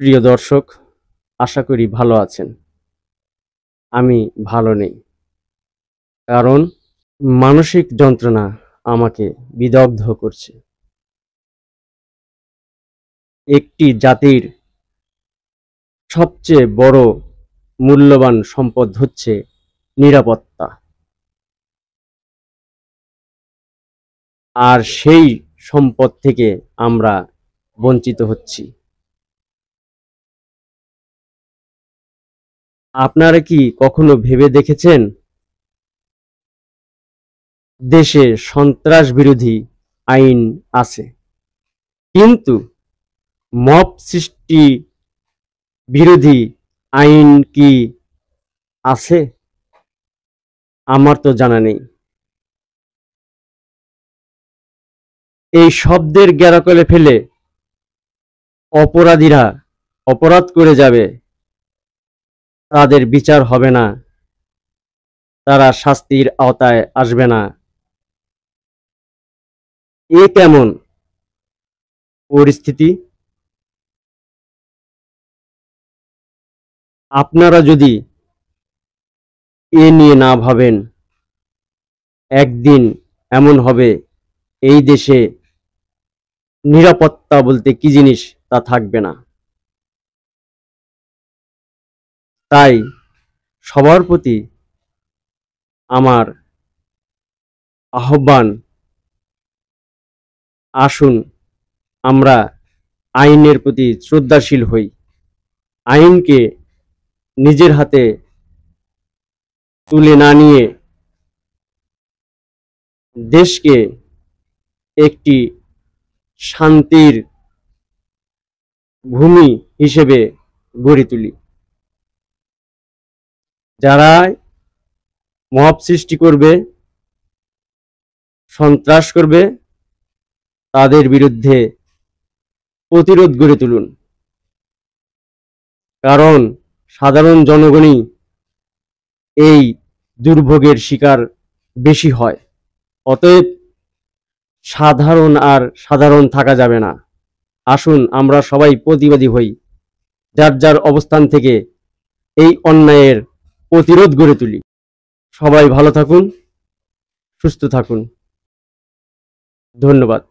প্রিয় দর্শক, আশা করি ভালো আছেন। আমি ভালো নেই, কারণ মানসিক যন্ত্রণা আমাকে বিদগ্ধ করছে। একটি জাতির সবচেয়ে বড় মূল্যবান সম্পদ হচ্ছে নিরাপত্তা, আর সেই সম্পদ থেকে আমরা বঞ্চিত হচ্ছি। আপনারা কি কখনো ভেবে দেখেছেন, দেশে সন্ত্রাস বিরোধী আইন আছে, কিন্তু মব সৃষ্টি বিরোধী আইন কি আছে? আমার তো জানা নেই। এই শব্দের গ্যারাকলে ফেলে অপরাধীরা অপরাধ করে যাবে, তাদের বিচার হবে না, তারা শাস্তির আওতায় আসবে না। এ কেমন পরিস্থিতি? আপনারা যদি এ নিয়ে না ভাবেন, একদিন এমন হবে এই দেশে নিরাপত্তা বলতে কি জিনিস তা থাকবে না। তাই সবার প্রতি আমার আহ্বান, আসুন আমরা আইনের প্রতি শ্রদ্ধাশীল হই, আইনকে নিজের হাতে তুলে না নিয়ে দেশকে একটি শান্তির ভূমি হিসেবে গড়ে তুলি। যারা মব সৃষ্টি করবে, সন্ত্রাস করবে, তাদের বিরুদ্ধে প্রতিরোধ গড়ে তুলুন, কারণ সাধারণ জনগণই এই দুর্ভোগের শিকার বেশি হয়। অতএব সাধারণ থাকা যাবে না। আসুন আমরা সবাই প্রতিবাদী হই, যার যার অবস্থান থেকে এই অন্যায়ের প্রতিরোধ গড়ে তুলি। সবাই ভালো থাকুন, সুস্থ থাকুন। ধন্যবাদ।